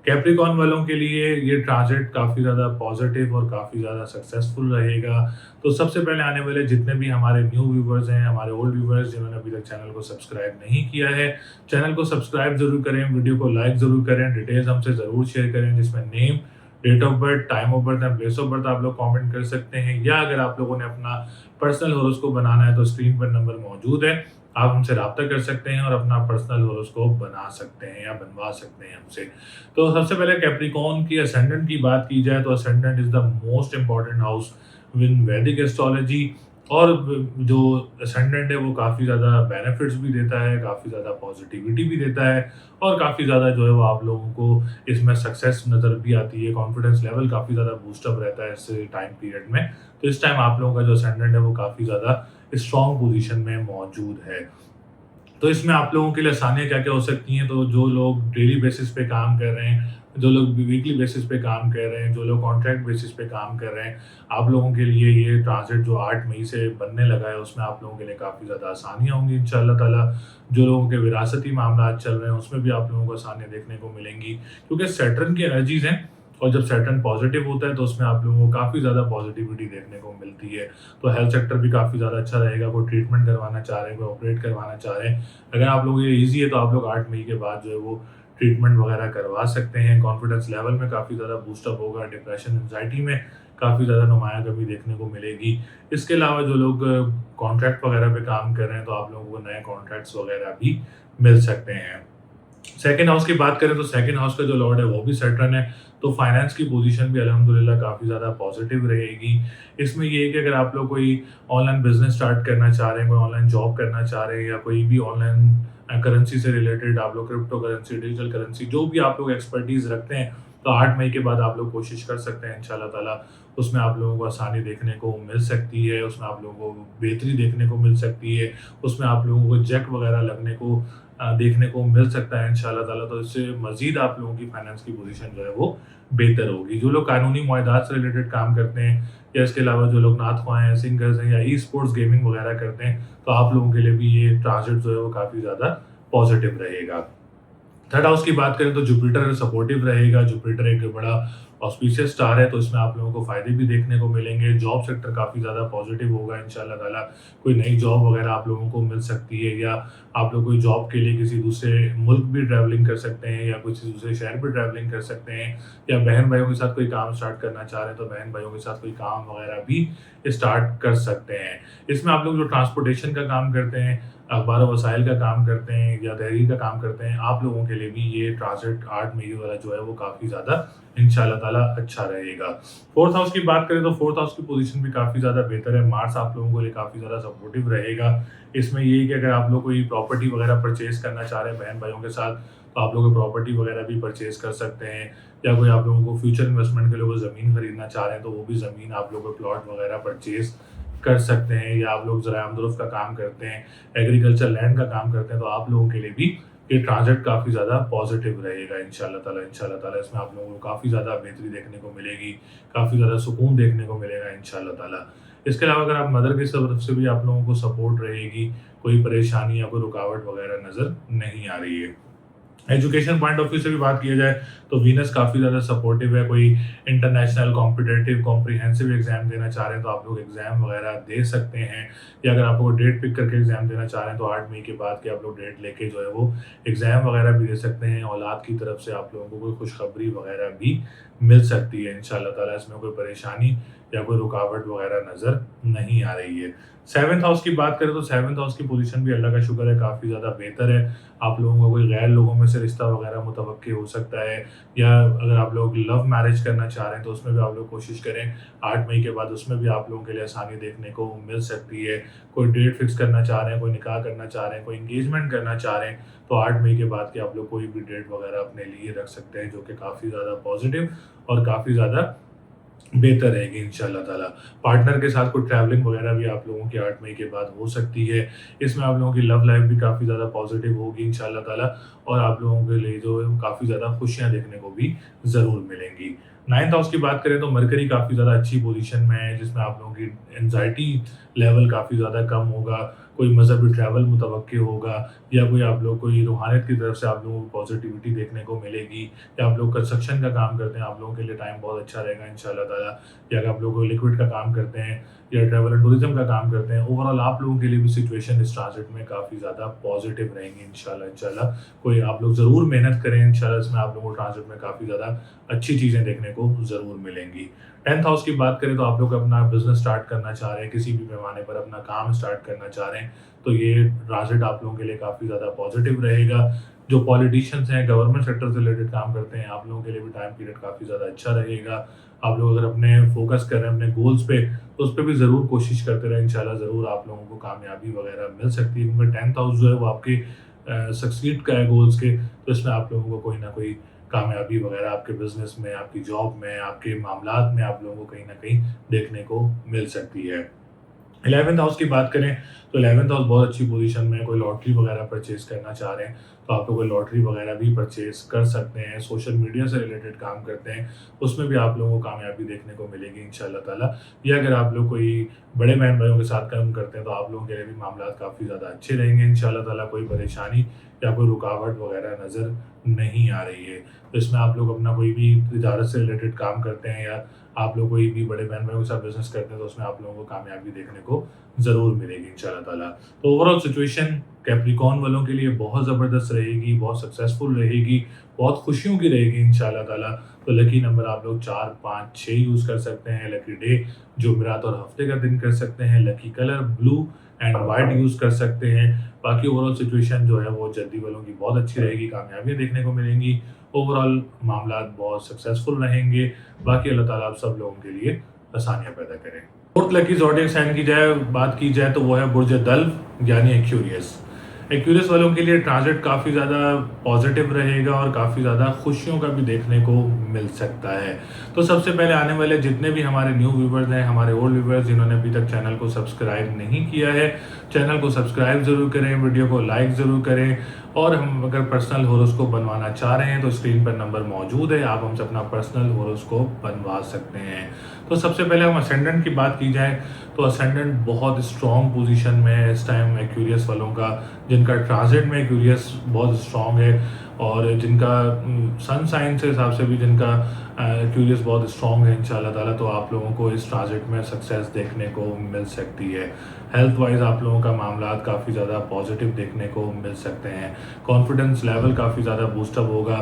कैप्रिकॉर्न वालों के लिए ये ट्रांजिट काफ़ी ज़्यादा पॉजिटिव और काफ़ी ज़्यादा सक्सेसफुल रहेगा। तो सबसे पहले आने वाले जितने भी हमारे न्यू व्यूवर्स हैं, हमारे ओल्ड व्यूवर्स जिन्होंने अभी तक चैनल को सब्सक्राइब नहीं किया है, चैनल को सब्सक्राइब ज़रूर करें, वीडियो को लाइक ज़रूर करें, डिटेल्स हमसे ज़रूर शेयर करें जिसमें name, date of birth, time of birth and place of birth आप लोग कमेंट कर सकते हैं। या अगर आप लोगों ने अपना पर्सनल हॉरोस्कोप बनाना है तो स्क्रीन पर नंबर मौजूद है, आप हमसे राब्ता कर सकते हैं और अपना पर्सनल हॉरोस्कोप बना सकते हैं या बनवा सकते हैं हमसे। तो सबसे पहले कैप्रिकॉर्न की असेंडेंट की बात की जाए तो ascendant is the most important house in वैदिक एस्ट्रोलॉजी। और जो असेंडेंट है वो काफ़ी ज़्यादा बेनिफिट्स भी देता है, काफ़ी ज़्यादा पॉजिटिविटी भी देता है और काफ़ी ज़्यादा जो है वो आप लोगों को इसमें सक्सेस नज़र भी आती है। कॉन्फिडेंस लेवल काफ़ी ज़्यादा बूस्टअप रहता है इस टाइम पीरियड में। तो इस टाइम आप लोगों का जो असेंडेंट है वो काफ़ी ज़्यादा स्ट्रॉन्ग पोजीशन में मौजूद है। तो इसमें आप लोगों के लिए आसानियाँ क्या-क्या हो सकती हैं, तो जो लोग डेली बेसिस पे काम कर रहे हैं, जो लोग वीकली बेसिस पे काम कर रहे हैं, जो लोग कॉन्ट्रैक्ट बेसिस पे काम कर रहे हैं, आप लोगों के लिए ये ट्रांजिट जो 8 मई से बनने लगा है, उसमें आप लोगों के लिए काफ़ी ज़्यादा आसानियाँ होंगी इंशाअल्लाह ताला। जो लोगों के विरासती मामलात चल रहे हैं, उसमें भी आप लोगों को आसानियाँ देखने को मिलेंगी, क्योंकि सैटर्न की एनर्जीज़ हैं और जब सैटर्न पॉजिटिव होता है तो उसमें आप लोगों को काफ़ी ज़्यादा पॉजिटिविटी देखने को मिलती है। तो हेल्थ सेक्टर भी काफ़ी ज़्यादा अच्छा रहेगा। कोई ट्रीटमेंट करवाना चाह रहे हैं, कोई ऑपरेट करवाना चाह रहे हैं, अगर आप लोगों के लिए ईज़ी है तो आप लोग 8 मई के बाद जो है वो ट्रीटमेंट वगैरह करवा सकते हैं। कॉन्फिडेंस लेवल में काफ़ी ज़्यादा बूस्टअप होगा, डिप्रेशन, एंग्जायटी में काफ़ी ज़्यादा नुमायाँ कमी देखने को मिलेगी। इसके अलावा जो लोग कॉन्ट्रैक्ट वगैरह पे काम कर रहे हैं तो आप लोगों को नए कॉन्ट्रैक्ट्स वगैरह भी मिल सकते हैं। सेकंड हाउस की बात करें तो सेकंड हाउस का जो लॉर्ड है वो भी सैटर्न है, तो फाइनेंस की पोजीशन भी अल्हम्दुलिल्लाह काफ़ी ज़्यादा पॉजिटिव रहेगी। इसमें ये है कि अगर आप लोग कोई ऑनलाइन बिजनेस स्टार्ट करना चाह रहे हैं, कोई ऑनलाइन जॉब करना चाह रहे हैं या कोई भी ऑनलाइन करेंसी से रिलेटेड आप लोग क्रिप्टो करेंसी, डिजिटल करेंसी, जो भी आप लोग एक्सपर्टीज़ रखते हैं, तो 8 मई के बाद आप लोग कोशिश कर सकते हैं इंशाल्लाह ताला। उसमें आप लोगों को आसानी देखने को मिल सकती है, उसमें आप लोगों को बेहतरी देखने को मिल सकती है, उसमें आप लोगों को जैक वगैरह लगने को देखने को मिल सकता है इंशाल्लाह ताला। तो इससे मज़ीद आप लोगों की फाइनेंस की पोजीशन जो है वो बेहतर होगी। जो लोग कानूनी मुआहदात से रिलेटेड काम करते हैं या इसके अलावा जो लोग नात ख़्वाह हैं, सिंगर्स हैं या ई स्पोर्ट्स गेमिंग वगैरह करते हैं, तो आप लोगों के लिए भी ये ट्रांजिट जो है वो काफ़ी ज़्यादा पॉजिटिव रहेगा। थर्ड हाउस की बात करें तो जुपिटर सपोर्टिव रहेगा। जुपिटर एक बड़ा ऑस्पिशियस स्टार है, तो इसमें आप लोगों को फ़ायदे भी देखने को मिलेंगे। जॉब सेक्टर काफ़ी ज़्यादा पॉजिटिव होगा इंशाल्लाह ताला। कोई नई जॉब वगैरह आप लोगों को मिल सकती है, या आप लोग कोई जॉब के लिए किसी दूसरे मुल्क भी ट्रैवलिंग कर सकते हैं या किसी दूसरे शहर भी ट्रैवलिंग कर सकते हैं, या बहन भाइयों के साथ कोई काम स्टार्ट करना चाह रहे हैं तो बहन भाइयों के साथ कोई काम वगैरह भी स्टार्ट कर सकते हैं। इसमें आप लोग जो ट्रांसपोर्टेशन का काम करते हैं, अखबार व वसाइल का काम करते हैं या तहरीर का काम करते हैं, आप लोगों के लिए भी ये ट्रांजिट 8 मई वाला जो है वो काफ़ी ज़्यादा इंशाल्लाह ताला अच्छा रहेगा। फोर्थ हाउस की बात करें तो फोर्थ हाउस की पोजीशन भी काफ़ी ज़्यादा बेहतर है। मार्स आप लोगों के लिए काफ़ी ज़्यादा सपोर्टिव रहेगा। इसमें ये है कि अगर आप लोग कोई प्रॉपर्टी वगैरह परचेज़ करना चाह रहे हैं बहन भाइयों के साथ, तो आप लोग प्रॉपर्टी वगैरह भी परचेज़ कर सकते हैं, या कोई आप लोगों को फ्यूचर इन्वेस्टमेंट के लिए कोई ज़मीन खरीदना चाह रहे हैं तो वो भी ज़मीन आप लोग प्लॉट वगैरह परचेज़ कर सकते हैं, या आप लोग ज़राए अमदुरुफ़ का काम करते हैं, एग्रीकल्चर लैंड का काम करते हैं, तो आप लोगों के लिए भी कि ट्रांज़िट काफ़ी ज़्यादा पॉज़िटिव रहेगा इंशाअल्लाह ताला इसमें आप लोगों को काफ़ी ज़्यादा बेहतरी देखने को मिलेगी, काफ़ी ज़्यादा सुकून देखने को मिलेगा इंशाअल्लाह ताला। इसके अलावा अगर आप मदर की तरफ से भी आप लोगों को सपोर्ट रहेगी, कोई परेशानी या कोई रुकावट वगैरह नज़र नहीं आ रही है। एजुकेशन पॉइंट ऑफ व्यू से भी बात किया जाए तो वीनस काफ़ी ज़्यादा सपोर्टिव है। कोई इंटरनेशनल कॉम्पिटिटिव कॉम्प्रिहेंसिव एग्जाम देना चाह रहे हैं तो आप लोग एग्जाम वगैरह दे सकते हैं, या अगर आपको डेट पिक करके एग्जाम देना चाह रहे हैं तो 8 मई के बाद के आप लोग डेट लेके जो है वो एग्जाम वगैरह भी दे सकते हैं। औलाद की तरफ से आप लोगों को कोई खुशखबरी वगैरह भी मिल सकती है इंशाल्लाह ताला। इसमें कोई परेशानी या कोई रुकावट वगैरह नज़र नहीं आ रही है। सेवंथ हाउस की बात करें तो सेवंथ हाउस की पोजीशन भी अल्लाह का शुक्र है काफ़ी ज़्यादा बेहतर है। आप लोगों का कोई गैर लोगों में से रिश्ता वगैरह मुतवक्की हो सकता है, या अगर आप लोग लव मैरिज करना चाह रहे हैं तो उसमें भी आप लोग कोशिश करें 8 मई के बाद, उसमें भी आप लोगों के लिए आसानी देखने को मिल सकती है। कोई डेट फिक्स करना चाह रहे हैं, कोई निकाह करना चाह रहे हैं, कोई एंगेजमेंट करना चाह रहे हैं तो 8 मई के बाद के आप लोग कोई भी डेट वगैरह अपने लिए रख सकते हैं, जो कि काफ़ी ज़्यादा पॉजिटिव और काफ़ी ज़्यादा बेहतर रहेगी इंशाल्लाह ताला। पार्टनर के साथ कोई ट्रैवलिंग वगैरह भी आप लोगों की 8 मई के बाद हो सकती है। इसमें आप लोगों की लव लाइफ भी काफ़ी ज़्यादा पॉजिटिव होगी इंशाल्लाह ताला, और आप लोगों के लिए जो है काफ़ी ज़्यादा खुशियाँ देखने को भी ज़रूर मिलेंगी। 9th हाउस की बात करें तो मरकरी काफ़ी ज़्यादा अच्छी पोजीशन में है, जिसमें आप लोगों की एंग्ज़ायटी लेवल काफ़ी ज़्यादा कम होगा, कोई मज़हबी ट्रैवल मुतवक्किल होगा, या कोई आप लोग कोई रूहानियत की तरफ से आप लोगों को पॉजिटिविटी देखने को मिलेगी, या आप लोग कंस्ट्रक्शन का काम करते हैं आप लोगों के लिए टाइम बहुत अच्छा रहेगा इंशाल्लाह ताला, या अगर आप लोग कोई लिक्विड का काम करते हैं या ट्रैवल एंड टूरिज्म का काम करते हैं, ओवरऑल आप लोगों के लिए भी सिचुएशन इस ट्रांजिट में काफ़ी ज़्यादा पॉजिटिव रहेंगी इंशाल्लाह। कोई आप लोग ज़रूर मेहनत करें इंशाल्लाह, इसमें आप लोगों को ट्रांजिट में काफ़ी ज़्यादा अच्छी चीज़ें देखने को ज़रूर मिलेंगी। 10th हाउस की बात करें तो आप लोग अपना बिजनेस स्टार्ट करना चाह रहे हैं, किसी भी पैमाने पर अपना काम स्टार्ट करना चाह रहे हैं तो ये ट्रांजिट आप लोगों के लिए काफ़ी ज़्यादा पॉजिटिव रहेगा। जो पॉलिटिशियंस हैं, गवर्नमेंट सेक्टर से रिलेटेड काम करते हैं, आप लोगों के लिए भी टाइम पीरियड काफ़ी ज़्यादा अच्छा रहेगा। आप लोग अगर अपने फोकस कर रहे हैं अपने गोल्स पे तो उस पे भी ज़रूर कोशिश करते रहें, इंशाल्लाह ज़रूर आप लोगों को कामयाबी वगैरह मिल सकती है, क्योंकि 10th हाउस जो है वो आपके सक्सीड का है गोल्स के, तो इसमें आप लोगों को कोई ना कोई कामयाबी वगैरह आपके बिजनेस में, आपकी जॉब में, आपके मामलात में आप लोगों को कहीं ना कहीं देखने को मिल सकती है। 11th हाउस की बात करें तो 11th हाउस बहुत अच्छी पोजीशन में है। कोई लॉटरी वगैरह परचेज करना चाह रहे हैं तो आप लोग कोई लॉटरी वगैरह भी परचेज कर सकते हैं। सोशल मीडिया से रिलेटेड काम करते हैं उसमें भी आप लोगों को कामयाबी देखने को मिलेगी इंशाल्लाह ताला। या अगर आप लोग कोई बड़े बहन भाइयों के साथ काम करते हैं तो आप लोगों के लिए भी मामला काफ़ी ज़्यादा अच्छे रहेंगे इंशाल्लाह ताला। कोई परेशानी या कोई रुकावट वगैरह नज़र नहीं आ रही है। तो इसमें आप लोग अपना कोई भी तिजारत से रिलेटेड काम करते हैं या आप लोग कोई भी बड़े बहन भाइयों के साथ बिजनेस करते हैं तो उसमें आप लोगों को कामयाबी देखने को ज़रूर मिलेगी इंशाल्लाह ताला। तो ओवरऑल सिचुएशन कैप्रिकॉर्न वालों के लिए बहुत ज़बरदस्त रहेगी, बहुत सक्सेसफुल रहेगी, बहुत खुशियों की रहेगी इंशाल्लाह ताला। तो लकी नंबर आप लोग 4, 5, 6 यूज़ कर सकते हैं। लकी डे जुमेरात और हफ्ते का दिन कर सकते हैं। Lucky colour blue and white use कर सकते हैं। बाकी ओवरऑल सिचुएशन जो है वो जद्दी वालों की बहुत अच्छी रहेगी, कामयाबियाँ देखने को मिलेंगी। ओवरऑल मामलात बहुत सक्सेसफुल रहेंगे। बाकी अल्लाह ताला आप सब लोगों के लिए आसानियाँ पैदा करें। फोर्थ लकी ज़ोडिएक साइन की बात की जाए तो वो है बुर्ज दल्व यानी एक्यूरियस। एक्यूरियस वालों के लिए ट्रांजिट काफ़ी ज़्यादा पॉजिटिव रहेगा और काफ़ी ज़्यादा खुशियों का भी देखने को मिल सकता है। तो सबसे पहले आने वाले जितने भी हमारे न्यू व्यूवर्स हैं, हमारे ओल्ड व्यूवर्स जिन्होंने अभी तक चैनल को सब्सक्राइब नहीं किया है, चैनल को सब्सक्राइब ज़रूर करें, वीडियो को लाइक ज़रूर करें। और हम अगर पर्सनल होरोस्कोप बनवाना चाह रहे हैं तो स्क्रीन पर नंबर मौजूद है, आप हमसे अपना पर्सनल होरोस्कोप बनवा सकते हैं। तो सबसे पहले हम असेंडेंट की बात की जाए तो असेंडेंट बहुत स्ट्रॉन्ग पोजीशन में है इस टाइम एक्यूरियस वालों का, जिनका ट्रांजिट में एक्यूरियस बहुत स्ट्रॉन्ग है और जिनका सन साइन से हिसाब से भी जिनका एक्यूरियस बहुत स्ट्रॉन्ग है इंशाल्लाह ताला। तो आप लोगों को इस ट्रांजिट में सक्सेस देखने को मिल सकती है। हेल्थ वाइज आप लोगों का मामलात काफ़ी ज़्यादा पॉजिटिव देखने को मिल सकते हैं। कॉन्फिडेंस लेवल काफ़ी ज़्यादा बूस्टअप होगा,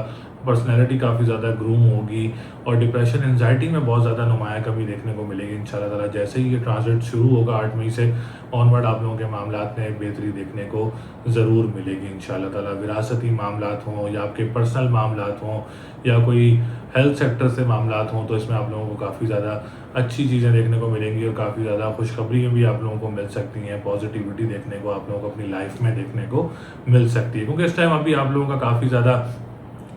पर्सनैलिटी काफ़ी ज़्यादा ग्रूम होगी और डिप्रेशन एंजाइटी में बहुत ज़्यादा नुमाया कमी देखने को मिलेगी इंशाल्लाह ताला। जैसे ही ये ट्रांजिट शुरू होगा 8 मई से ऑनवर्ड आप लोगों के मामलात में बेहतरी देखने को ज़रूर मिलेगी इंशाल्लाह ताला। विरासती मामलात हों या आपके पर्सनल मामलात हों या कोई हेल्थ सेक्टर से मामलात हों तो इसमें आप लोगों को काफ़ी ज़्यादा अच्छी चीज़ें देखने को मिलेंगी और काफ़ी ज़्यादा खुशखबरी भी आप लोगों को मिल सकती हैं। पॉजिटिविटी देखने को आप लोगों को अपनी लाइफ में देखने को मिल सकती है, क्योंकि इस टाइम अभी आप लोगों का काफ़ी ज़्यादा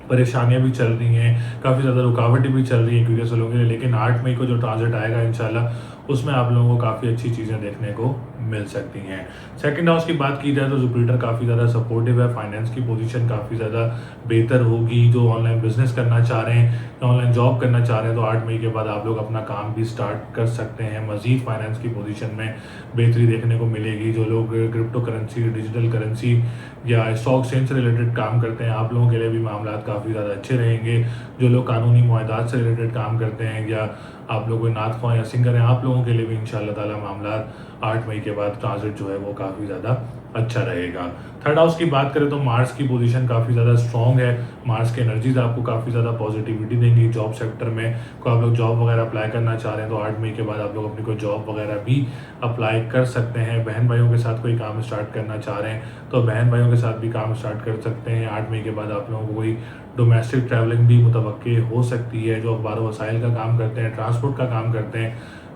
परेशानियां भी चल रही हैं, काफ़ी ज़्यादा रुकावटें भी चल रही हैं एक्यूरियस वालों के लिए। लेकिन 8 मई को जो ट्रांजिट आएगा इंशाल्लाह اس میں آپ لوگوں کو کافی اچھی چیزیں دیکھنے کو مل سکتی ہیں۔ سیکنڈ ہاؤس کی بات کی جائے تو جوپیٹر کافی زیادہ سپورٹیو ہے، فائنینس کی پوزیشن کافی زیادہ بہتر ہوگی۔ جو آن لائن بزنس کرنا چاہ رہے ہیں یا آن لائن جاب کرنا چاہ رہے ہیں تو 8 مئی کے بعد آپ لوگ اپنا کام بھی سٹارٹ کر سکتے ہیں۔ مزید فائنینس کی پوزیشن میں بہتری دیکھنے کو ملے گی۔ جو لوگ کرپٹو کرنسی، ڈیجیٹل کرنسی یا اسٹاک ایکسچینج سے ریلیٹڈ کام کرتے ہیں، آپ لوگوں کے لیے بھی معاملات کافی زیادہ اچھے رہیں گے۔ جو لوگ قانونی معاہدات سے ریلیٹڈ کام کرتے ہیں یا آپ لوگ کوئی نعت خواہ یا سنگر ہیں، آپ لوگوں کے لیے بھی انشاءاللہ تعالیٰ معاملات 8 مئی کے بعد ٹرانزٹ جو ہے وہ کافی زیادہ اچھا رہے گا۔ تھرڈ ہاؤس کی بات کریں تو مارس کی پوزیشن کافی زیادہ اسٹرانگ ہے۔ مارس کے انرجیز آپ کو کافی زیادہ پازیٹیوٹی دیں گی۔ جاب سیکٹر میں کوئی آپ لوگ جاب وغیرہ اپلائی کرنا چاہ رہے ہیں تو 8 مئی کے بعد آپ لوگ اپنی کوئی جاب وغیرہ بھی اپلائی کر سکتے ہیں۔ بہن بھائیوں کے ساتھ کوئی کام اسٹارٹ کرنا چاہ رہے ہیں تو بہن بھائیوں کے ساتھ بھی کام اسٹارٹ کر سکتے ہیں۔ 8 مئی کے بعد آپ لوگوں کو کوئی ڈومیسٹک ٹریولنگ بھی متوقع ہو سکتی ہے۔ جو اخبار و وسائل کا کام کرتے ہیں، ٹرانسپورٹ کا کام کرتے ہیں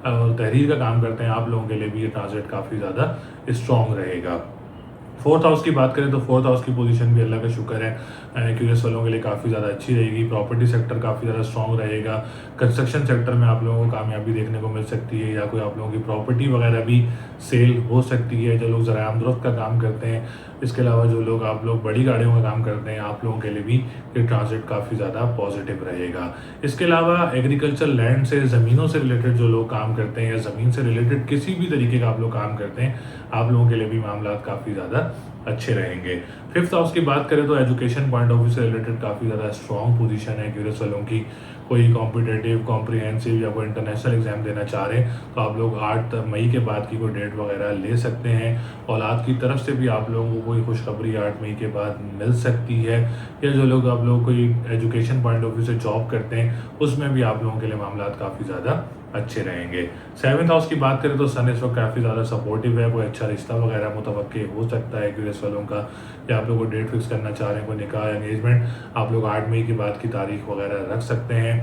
اور تحریر کا کام کرتے ہیں، آپ لوگوں کے لیے بھی یہ ٹرانزٹ کافی زیادہ اسٹرانگ رہے گا۔ فورتھ ہاؤس کی بات کریں تو فورتھ ہاؤس کی پوزیشن بھی اللہ کا شکر ہے ایکویریس والوں کے لیے کافی زیادہ اچھی رہے گی۔ پراپرٹی سیکٹر کافی زیادہ اسٹرانگ رہے گا۔ کنسٹرکشن سیکٹر میں آپ لوگوں کو کامیابی دیکھنے کو مل سکتی ہے یا کوئی آپ لوگوں کی پراپرٹی وغیرہ بھی سیل ہو سکتی ہے۔ جو لوگ ذرائع آمدرفت کا کام کرتے ہیں، اس کے علاوہ جو لوگ آپ لوگ بڑی گاڑیوں کا کام کرتے ہیں، آپ لوگوں کے لیے بھی یہ ٹرانزٹ کافی زیادہ پازیٹیو رہے گا۔ اس کے علاوہ ایگریکلچر لینڈ سے، زمینوں سے ریلیٹڈ جو لوگ کام کرتے ہیں یا زمین سے ریلیٹڈ کسی بھی طریقے کا آپ لوگ کام کرتے ہیں، آپ لوگوں کے لیے بھی معاملات کافی زیادہ اچھے رہیں گے۔ ففتھ ہاؤس کی بات کریں تو ایجوکیشن پوائنٹ آف ویو سے ریلیٹڈ کافی زیادہ اسٹرانگ پوزیشن ہے ایکویریس والوں کی۔ کوئی کمپٹیٹیو، کمپریہنسو یا کوئی انٹرنیشنل ایگزام دینا چاہ رہے ہیں تو آپ لوگ 8 مئی کے بعد کی کوئی ڈیٹ وغیرہ لے سکتے ہیں۔ اولاد کی طرف سے بھی آپ لوگوں کو کوئی خوشخبری 8 مئی کے بعد مل سکتی ہے، یا جو لوگ آپ لوگ کوئی ایجوکیشن پوائنٹ آف ویو سے جاب کرتے ہیں اس میں بھی آپ لوگوں کے لیے معاملات کافی زیادہ اچھے رہیں گے۔ سیونتھ ہاؤس کی بات کریں تو سن اس وقت کافی زیادہ سپورٹیو ہے۔ کوئی اچھا رشتہ وغیرہ متوقع ہو سکتا ہے ایکویریس والوں کا، یا آپ لوگ کو ڈیٹ فکس کرنا چاہ رہے ہیں، کوئی نکاح انگیجمنٹ، آپ لوگ 8 مئی کے بعد کی تاریخ وغیرہ رکھ سکتے ہیں۔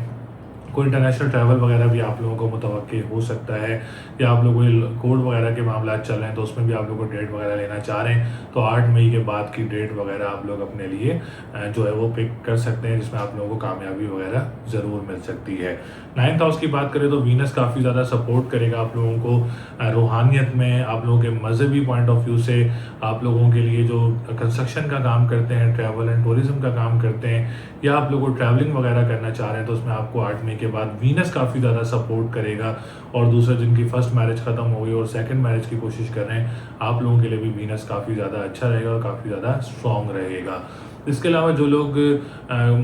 کوئی انٹرنیشنل ٹریول وغیرہ بھی آپ لوگوں کو متوقع ہو سکتا ہے، یا آپ لوگ کوئی کورٹ وغیرہ کے معاملات چل رہے ہیں تو اس میں بھی آپ لوگ کو ڈیٹ وغیرہ لینا چاہ رہے ہیں تو 8 مئی کے بعد کی ڈیٹ وغیرہ آپ لوگ اپنے لیے جو ہے وہ پک کر سکتے ہیں، جس میں آپ لوگوں کو کامیابی وغیرہ ضرور مل سکتی ہے۔ نائنتھ ہاؤس کی بات کریں تو وینس کافی زیادہ سپورٹ کرے گا آپ لوگوں کو روحانیت میں، آپ لوگوں کے مذہبی پوائنٹ آف ویو سے۔ آپ لوگوں کے لیے جو کنسٹرکشن کا کام کرتے ہیں، ٹریول اینڈ ٹورزم کا کام کرتے ہیں، یا آپ لوگ کو ٹریولنگ وغیرہ کرنا چاہ رہے ہیں تو اس میں آپ کو 8 مئی کے بعد وینس کافی زیادہ سپورٹ کرے گا۔ اور دوسرے جن کی فرسٹ میرج ختم ہو گئی اور سیکنڈ میرج کی کوشش کر رہے ہیں، آپ لوگوں کے لیے بھی وینس کافی زیادہ اچھا رہے گا اور کافی زیادہ اسٹرانگ رہے گا۔ اس کے علاوہ جو لوگ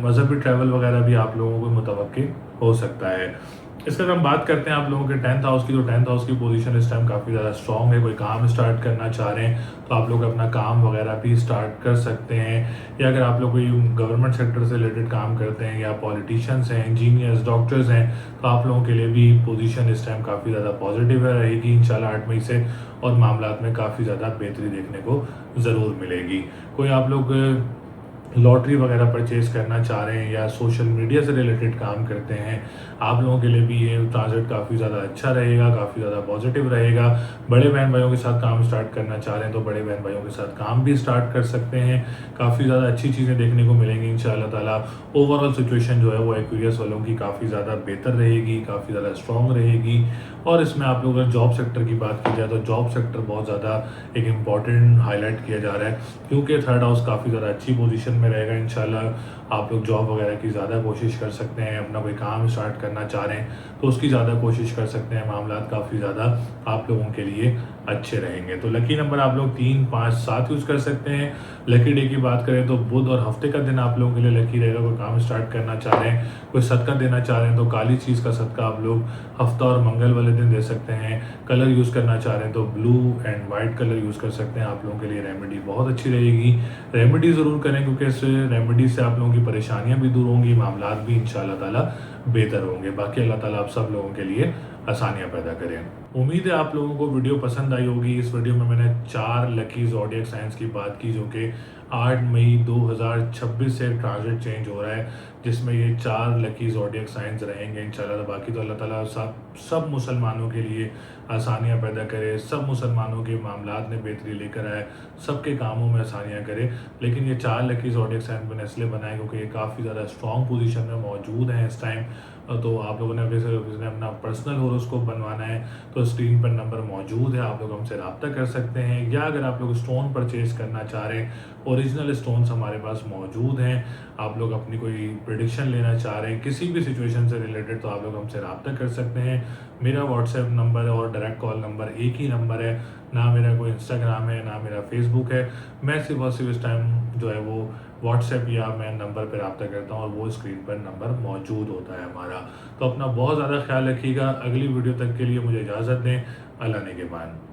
مذہبی ٹریول وغیرہ بھی آپ لوگوں کو متوقع ہو سکتا ہے۔ اس کے بعد ہم بات کرتے ہیں آپ لوگوں کے 10th ہاؤس کی۔ تو 10th ہاؤس کی پوزیشن اس ٹائم کافی زیادہ اسٹرانگ ہے۔ کوئی کام اسٹارٹ کرنا چاہ رہے ہیں تو آپ لوگ اپنا کام وغیرہ بھی اسٹارٹ کر سکتے ہیں، یا اگر آپ لوگ کوئی گورنمنٹ سیکٹر سے ریلیٹڈ کام کرتے ہیں یا پالیٹیشینس ہیں، انجینئرز، ڈاکٹرز ہیں، تو آپ لوگوں کے لیے بھی پوزیشن اس ٹائم کافی زیادہ پازیٹیو رہے گی انشاءاللہ 8 مئی سے، اور معاملات میں کافی زیادہ بہتری دیکھنے کو ضرور ملے گی۔ کوئی آپ لوگ لاٹری وغیرہ پرچیز کرنا چاہ رہے ہیں یا سوشل میڈیا سے ریلیٹڈ کام کرتے ہیں، آپ لوگوں کے لیے بھی یہ ٹرانزٹ کافی زیادہ اچھا رہے گا، کافی زیادہ پازیٹیو رہے گا۔ بڑے بہن بھائیوں کے ساتھ کام اسٹارٹ کرنا چاہ رہے ہیں تو بڑے بہن بھائیوں کے ساتھ کام بھی اسٹارٹ کر سکتے ہیں۔ کافی زیادہ اچھی چیزیں دیکھنے کو ملیں گی انشاءاللہ تعالیٰ۔ اوور آل سچویشن جو ہے وہ ایکویریس والوں کی کافی زیادہ بہتر رہے گی، کافی زیادہ اسٹرانگ رہے گی۔ اور اس میں آپ لوگ اگر جاب سیکٹر کی بات کی جائے تو جاب سیکٹر بہت زیادہ ایک امپورٹنٹ ہائی لائٹ کیا جا رہا ہے، کیونکہ تھرڈ ہاؤس کافی زیادہ اچھی پوزیشن میں رہے گا انشاءاللہ۔ آپ لوگ جاب وغیرہ کی زیادہ کوشش کر سکتے ہیں، اپنا کوئی کام اسٹارٹ کرنا چاہ رہے ہیں تو اس کی زیادہ کوشش کر سکتے ہیں۔ معاملات کافی زیادہ آپ لوگوں کے لیے اچھے رہیں گے۔ تو لکی نمبر آپ لوگ 3، 5، 7 یوز کر سکتے ہیں۔ لکی ڈے کی بات کریں تو بدھ اور ہفتے کا دن آپ لوگوں کے لیے لکی رہے گا۔ کوئی کام اسٹارٹ کرنا چاہ رہے ہیں، کوئی صدقہ دینا چاہ رہے ہیں تو کالی چیز کا صدقہ آپ لوگ ہفتہ اور منگل والے دن دے سکتے ہیں۔ کلر یوز کرنا چاہ رہے ہیں تو بلو اینڈ وائٹ کلر یوز کر سکتے ہیں۔ آپ لوگوں کے لیے ریمیڈی بہت اچھی رہے گی۔ ریمیڈی ضرور کریں کیونکہ اس ریمیڈی سے آپ لوگوں کی پریشانیاں بھی دور ہوں گی، معاملات بھی انشاءاللہ تعالیٰ بہتر ہوں گے۔ باقی اللہ تعالیٰ آپ سب لوگوں کے لیے آسانیاں پیدا کریں۔ امید ہے آپ لوگوں کو ویڈیو پسند آئی ہوگی۔ اس ویڈیو میں نے 4 لکی زوڈیک سائنس کی بات کی جو کہ 8 مئی 2026 سے ٹرانزٹ چینج ہو رہا ہے، جس میں یہ 4 لکی زوڈیک سائنس رہیں گے انشاءاللہ۔ باقی تو اللہ تعالیٰ سب مسلمانوں کے لیے آسانیاں پیدا کرے، سب مسلمانوں کے معاملات میں بہتری لے کر آئے، سب کے کاموں میں آسانیاں کرے۔ لیکن یہ 4 لکی زوڈیک سائنس میں نے اس لیے بنائے کیونکہ یہ کافی زیادہ اسٹرانگ پوزیشن میں موجود ہیں اس ٹائم، تو آپ لوگوں نے اپنا پرسنل ہوراسکوپ بنوانا ہے تو اسکرین پر نمبر موجود ہے، آپ لوگ ہم سے رابطہ کر سکتے ہیں، یا اگر آپ لوگ اسٹون پرچیز کرنا چاہ رہے ہیں، اوریجنل اسٹونس ہمارے پاس موجود ہیں، آپ لوگ اپنی کوئی پریڈکشن لینا چاہ رہے ہیں کسی بھی سچویشن سے ریلیٹڈ، تو آپ لوگ ہم سے رابطہ کر سکتے ہیں۔ میرا واٹس ایپ نمبر اور ڈائریکٹ کال نمبر ایک ہی نمبر ہے، نہ میرا کوئی انسٹاگرام ہے نہ میرا فیس بک ہے، میں صرف اور صرف اس ٹائم جو ہے وہ واٹس ایپ یا میں نمبر پہ رابطہ کرتا ہوں، اور وہ اسکرین پر نمبر موجود ہوتا ہے ہمارا۔ تو اپنا بہت زیادہ خیال رکھیے گا، اگلی ویڈیو تک کے لیے مجھے اجازت دیں، اللہ نگہبان۔